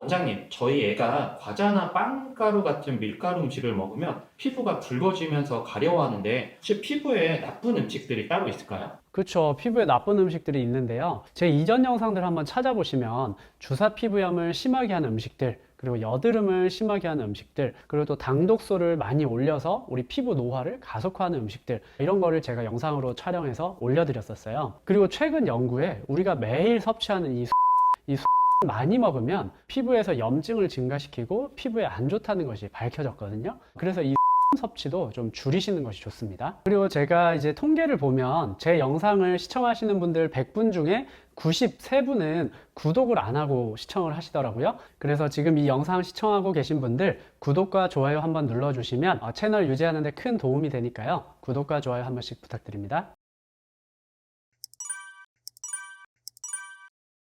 원장님, 저희 애가 과자나 빵가루 같은 밀가루 음식을 먹으면 피부가 붉어지면서 가려워하는데 혹시 피부에 나쁜 음식들이 따로 있을까요? 그렇죠. 피부에 나쁜 음식들이 있는데요. 제 이전 영상들 한번 찾아보시면 주사 피부염을 심하게 하는 음식들, 그리고 여드름을 심하게 하는 음식들, 그리고 또 당독소를 많이 올려서 우리 피부 노화를 가속화하는 음식들, 이런 거를 제가 영상으로 촬영해서 올려드렸었어요. 그리고 최근 연구에 우리가 매일 섭취하는 이 많이 먹으면 피부에서 염증을 증가시키고 피부에 안 좋다는 것이 밝혀졌거든요. 그래서 이 섭취도 좀 줄이시는 것이 좋습니다. 그리고 제가 이제 통계를 보면 제 영상을 시청하시는 분들 100분 중에 93분은 구독을 안 하고 시청을 하시더라고요. 그래서 지금 이 영상 시청하고 계신 분들 구독과 좋아요 한번 눌러주시면 채널 유지하는 데 큰 도움이 되니까요. 구독과 좋아요 한 번씩 부탁드립니다.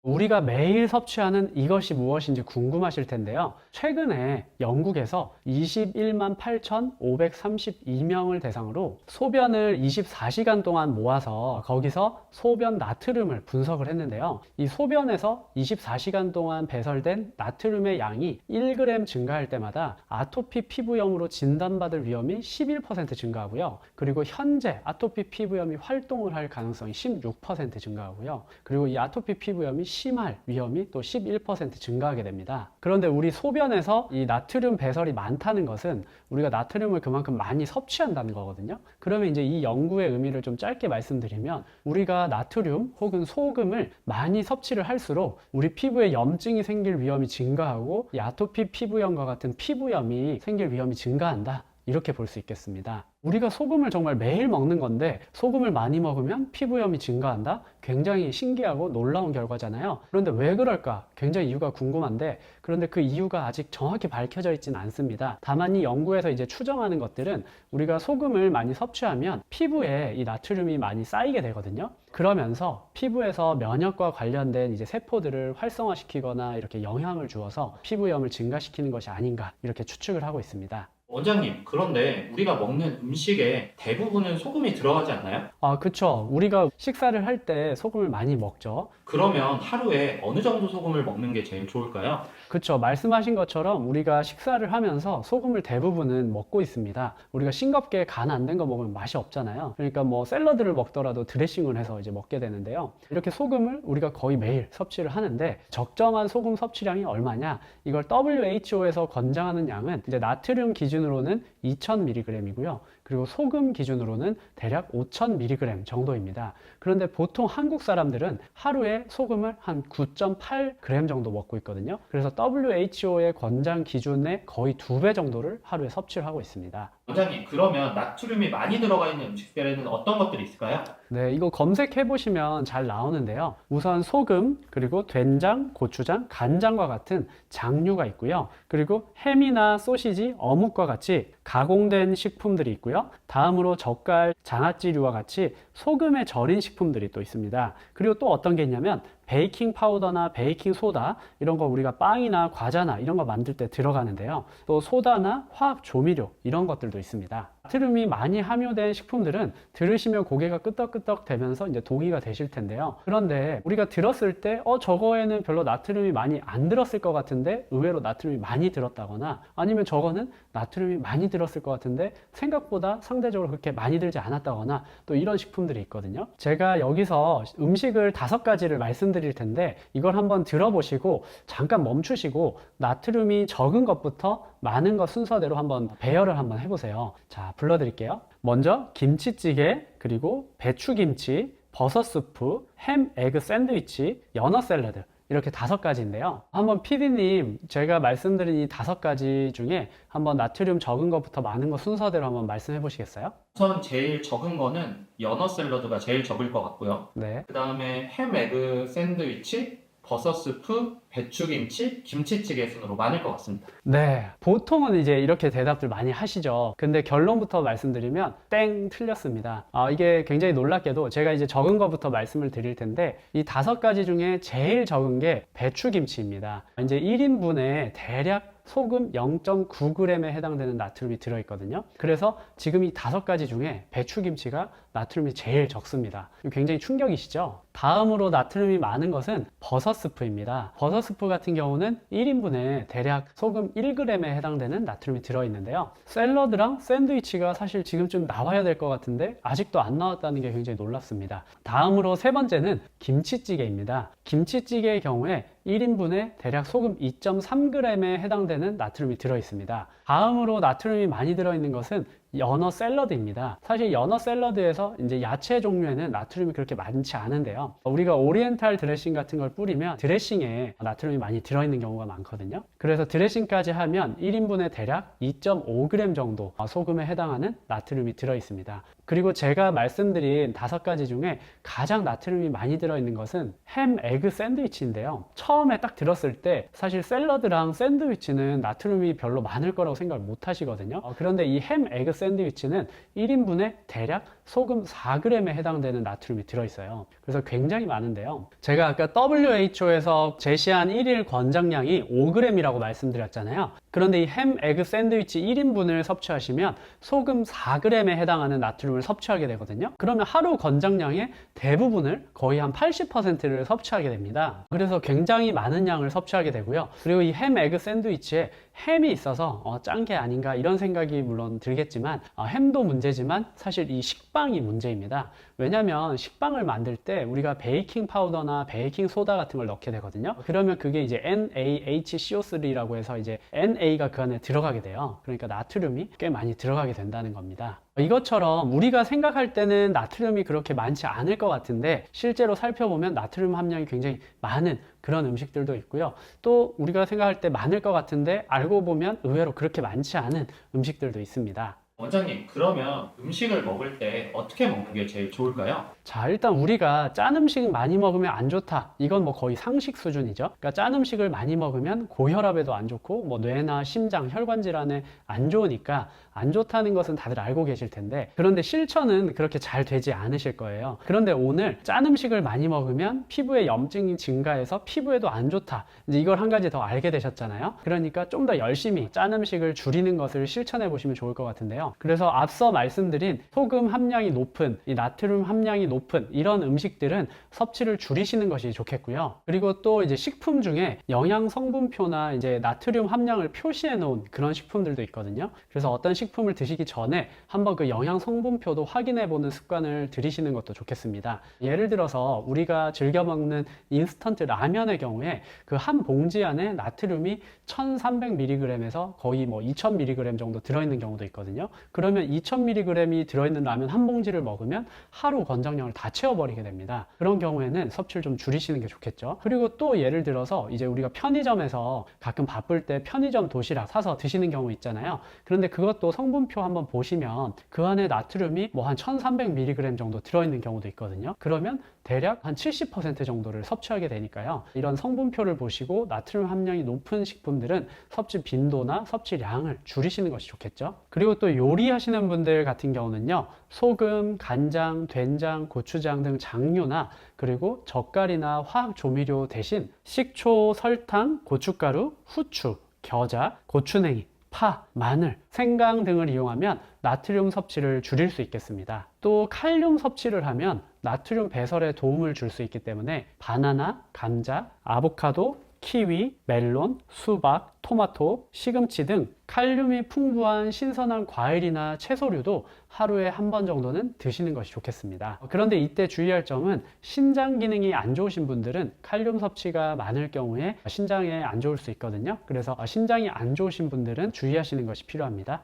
우리가 매일 섭취하는 이것이 무엇인지 궁금하실 텐데요. 최근에 영국에서 21만 8,532명을 대상으로 소변을 24시간 동안 모아서 거기서 소변 나트륨을 분석을 했는데요. 이 소변에서 24시간 동안 배설된 나트륨의 양이 1g 증가할 때마다 아토피 피부염으로 진단받을 위험이 11% 증가하고요. 그리고 현재 아토피 피부염이 활동을 할 가능성이 16% 증가하고요. 그리고 이 아토피 피부염이 심할 위험이 또 11% 증가하게 됩니다. 그런데 우리 소변에서 이 나트륨 배설이 많다는 것은 우리가 나트륨을 그만큼 많이 섭취한다는 거거든요. 그러면 이제 이 연구의 의미를 좀 짧게 말씀드리면 우리가 나트륨 혹은 소금을 많이 섭취를 할수록 우리 피부에 염증이 생길 위험이 증가하고 이 아토피 피부염과 같은 피부염이 생길 위험이 증가한다. 이렇게 볼 수 있겠습니다. 우리가 소금을 정말 매일 먹는 건데 소금을 많이 먹으면 피부염이 증가한다? 굉장히 신기하고 놀라운 결과잖아요. 그런데 왜 그럴까? 굉장히 이유가 궁금한데 그런데 그 이유가 아직 정확히 밝혀져 있지는 않습니다. 다만 이 연구에서 이제 추정하는 것들은 우리가 소금을 많이 섭취하면 피부에 이 나트륨이 많이 쌓이게 되거든요. 그러면서 피부에서 면역과 관련된 이제 세포들을 활성화시키거나 이렇게 영향을 주어서 피부염을 증가시키는 것이 아닌가 이렇게 추측을 하고 있습니다. 원장님, 그런데 우리가 먹는 음식에 대부분은 소금이 들어가지 않나요? 그쵸. 우리가 식사를 할 때 소금을 많이 먹죠. 그러면 하루에 어느 정도 소금을 먹는 게 제일 좋을까요? 그쵸. 말씀하신 것처럼 우리가 식사를 하면서 소금을 대부분은 먹고 있습니다. 우리가 싱겁게 간 안 된 거 먹으면 맛이 없잖아요. 그러니까 뭐 샐러드를 먹더라도 드레싱을 해서 이제 먹게 되는데요. 이렇게 소금을 우리가 거의 매일 섭취를 하는데 적정한 소금 섭취량이 얼마냐? 이걸 WHO에서 권장하는 양은 이제 나트륨 기준으로는 2000mg이고요. 그리고 소금 기준으로는 대략 5000mg 정도입니다. 그런데 보통 한국 사람들은 하루에 소금을 한 9.8g 정도 먹고 있거든요. 그래서 WHO의 권장 기준의 거의 2배 정도를 하루에 섭취를 하고 있습니다. 원장님, 그러면 나트륨이 많이 들어가 있는 음식들에는 어떤 것들이 있을까요? 네, 이거 검색해 보시면 잘 나오는데요. 우선 소금, 그리고 된장, 고추장, 간장과 같은 장류가 있고요. 그리고 햄이나 소시지, 어묵과 같이 가공된 식품들이 있고요. 다음으로 젓갈, 장아찌류와 같이 소금에 절인 식품들이 또 있습니다. 그리고 또 어떤 게 있냐면 베이킹 파우더나 베이킹 소다 이런 거 우리가 빵이나 과자나 이런 거 만들 때 들어가는데요. 또 소다나 화학 조미료 이런 것들도 있습니다. 나트륨이 많이 함유된 식품들은 들으시면 고개가 끄덕끄덕 되면서 이제 동의가 되실 텐데요. 그런데 우리가 들었을 때 저거에는 별로 나트륨이 많이 안 들었을 것 같은데 의외로 나트륨이 많이 들었다거나 아니면 저거는 나트륨이 많이 들었을 것 같은데 생각보다 상대적으로 그렇게 많이 들지 않았다거나 또 이런 식품들이 있거든요. 제가 여기서 음식을 5가지를 말씀드릴 텐데 이걸 한번 들어보시고 잠깐 멈추시고 나트륨이 적은 것부터 많은 것 순서대로 한번 배열을 한번 해보세요. 자, 불러드릴게요. 먼저 김치찌개, 그리고 배추김치, 버섯 수프, 햄, 에그 샌드위치, 연어 샐러드 이렇게 5가지인데요. 한번 PD님 제가 말씀드린 이 5가지 중에 한번 나트륨 적은 것부터 많은 것 순서대로 한번 말씀해 보시겠어요? 우선 제일 적은 거는 연어 샐러드가 제일 적을 것 같고요. 네. 그 다음에 햄 에그 샌드위치, 버섯 스프, 배추김치, 김치찌개 순으로 많을 것 같습니다. 네, 보통은 이제 이렇게 대답들 많이 하시죠. 근데 결론부터 말씀드리면 땡 틀렸습니다. 이게 굉장히 놀랍게도 제가 이제 적은 것부터 말씀을 드릴 텐데 이 5가지 중에 제일 적은 게 배추김치입니다. 이제 1인분에 대략 소금 0.9g에 해당되는 나트륨이 들어있거든요. 그래서 지금 이 5가지 중에 배추김치가 나트륨이 제일 적습니다. 굉장히 충격이시죠? 다음으로 나트륨이 많은 것은 버섯 스프입니다. 버섯 스프 같은 경우는 1인분에 대략 소금 1g에 해당되는 나트륨이 들어있는데요. 샐러드랑 샌드위치가 사실 지금쯤 나와야 될 것 같은데 아직도 안 나왔다는 게 굉장히 놀랍습니다. 다음으로 세 번째는 김치찌개입니다. 김치찌개의 경우에 1인분에 대략 소금 2.3g에 해당되는 나트륨이 들어있습니다. 다음으로 나트륨이 많이 들어있는 것은 연어 샐러드입니다. 사실 연어 샐러드에서 이제 야채 종류에는 나트륨이 그렇게 많지 않은데요. 우리가 오리엔탈 드레싱 같은 걸 뿌리면 드레싱에 나트륨이 많이 들어있는 경우가 많거든요. 그래서 드레싱까지 하면 1인분에 대략 2.5g 정도 소금에 해당하는 나트륨이 들어있습니다. 그리고 제가 말씀드린 5가지 중에 가장 나트륨이 많이 들어있는 것은 햄, 에그 샌드위치인데요. 처음에 딱 들었을 때 사실 샐러드랑 샌드위치는 나트륨이 별로 많을 거라고 생각을 못 하시거든요. 그런데 이 햄, 에그 샌드위치는 1인분에 대략 소금 4g에 해당되는 나트륨이 들어있어요. 그래서 굉장히 많은데요. 제가 아까 WHO에서 제시한 1일 권장량이 5g이라고 말씀드렸잖아요. 그런데 이 햄, 에그 샌드위치 1인분을 섭취하시면 소금 4g에 해당하는 나트륨을 섭취하게 되거든요. 그러면 하루 권장량의 대부분을 거의 한 80%를 섭취하게 됩니다. 그래서 굉장히 많은 양을 섭취하게 되고요. 그리고 이 햄, 에그 샌드위치에 햄이 있어서 짠 게 아닌가 이런 생각이 물론 들겠지만 햄도 문제지만 사실 이 식빵이 문제입니다. 왜냐하면 식빵을 만들 때 우리가 베이킹 파우더나 베이킹 소다 같은 걸 넣게 되거든요. 그러면 그게 이제 NaHCO3라고 해서 이제 NA가 그 안에 들어가게 돼요. 그러니까 나트륨이 꽤 많이 들어가게 된다는 겁니다. 이것처럼 우리가 생각할 때는 나트륨이 그렇게 많지 않을 것 같은데 실제로 살펴보면 나트륨 함량이 굉장히 많은 그런 음식들도 있고요. 또 우리가 생각할 때 많을 것 같은데 알고 보면 의외로 그렇게 많지 않은 음식들도 있습니다. 원장님, 그러면 음식을 먹을 때 어떻게 먹는 게 제일 좋을까요? 자, 일단 우리가 짠 음식 많이 먹으면 안 좋다. 이건 뭐 거의 상식 수준이죠. 그러니까 짠 음식을 많이 먹으면 고혈압에도 안 좋고 뭐 뇌나 심장, 혈관 질환에 안 좋으니까 안 좋다는 것은 다들 알고 계실 텐데 그런데 실천은 그렇게 잘 되지 않으실 거예요. 그런데 오늘 짠 음식을 많이 먹으면 피부에 염증이 증가해서 피부에도 안 좋다. 이제 이걸 한 가지 더 알게 되셨잖아요. 그러니까 좀 더 열심히 짠 음식을 줄이는 것을 실천해 보시면 좋을 것 같은데요. 그래서 앞서 말씀드린 소금 함량이 높은 이 나트륨 함량이 높은 이런 음식들은 섭취를 줄이시는 것이 좋겠고요. 그리고 또 이제 식품 중에 영양 성분표나 이제 나트륨 함량을 표시해 놓은 그런 식품들도 있거든요. 그래서 어떤 식품을 드시기 전에 한번 그 영양 성분표도 확인해 보는 습관을 들이시는 것도 좋겠습니다. 예를 들어서 우리가 즐겨 먹는 인스턴트 라면의 경우에 그 한 봉지 안에 나트륨이 1300mg에서 거의 뭐 2000mg 정도 들어있는 경우도 있거든요. 그러면 2000mg이 들어있는 라면 한 봉지를 먹으면 하루 권장량을 다 채워버리게 됩니다. 그런 경우에는 섭취를 좀 줄이시는 게 좋겠죠. 그리고 또 예를 들어서 이제 우리가 편의점에서 가끔 바쁠 때 편의점 도시락 사서 드시는 경우 있잖아요. 그런데 그것도 성분표 한번 보시면 그 안에 나트륨이 뭐 한 1300mg 정도 들어있는 경우도 있거든요. 그러면 대략 한 70% 정도를 섭취하게 되니까요. 이런 성분표를 보시고 나트륨 함량이 높은 식품들은 섭취 빈도나 섭취량을 줄이시는 것이 좋겠죠. 그리고 또 요리하시는 분들 같은 경우는요. 소금, 간장, 된장, 고추장 등 장류나 그리고 젓갈이나 화학 조미료 대신 식초, 설탕, 고춧가루, 후추, 겨자, 고추냉이, 파, 마늘, 생강 등을 이용하면 나트륨 섭취를 줄일 수 있겠습니다. 또 칼륨 섭취를 하면 나트륨 배설에 도움을 줄 수 있기 때문에 바나나, 감자, 아보카도, 키위, 멜론, 수박, 토마토, 시금치 등 칼륨이 풍부한 신선한 과일이나 채소류도 하루에 한 번 정도는 드시는 것이 좋겠습니다. 그런데 이때 주의할 점은 신장 기능이 안 좋으신 분들은 칼륨 섭취가 많을 경우에 신장에 안 좋을 수 있거든요. 그래서 신장이 안 좋으신 분들은 주의하시는 것이 필요합니다.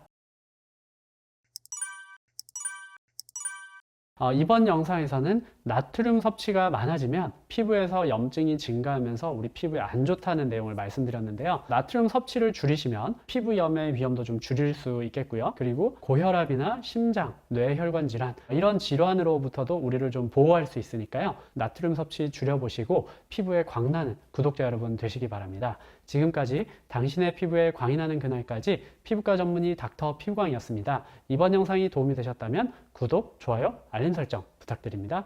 이번 영상에서는 나트륨 섭취가 많아지면 피부에서 염증이 증가하면서 우리 피부에 안 좋다는 내용을 말씀드렸는데요. 나트륨 섭취를 줄이시면 피부염의 위험도 좀 줄일 수 있겠고요. 그리고 고혈압이나 심장, 뇌혈관 질환 이런 질환으로부터도 우리를 좀 보호할 수 있으니까요. 나트륨 섭취 줄여보시고 피부에 광나는 구독자 여러분 되시기 바랍니다. 지금까지 당신의 피부에 광이 나는 그날까지 피부과 전문의 닥터 피부광이었습니다. 이번 영상이 도움이 되셨다면 구독, 좋아요, 알림 설정 부탁드립니다.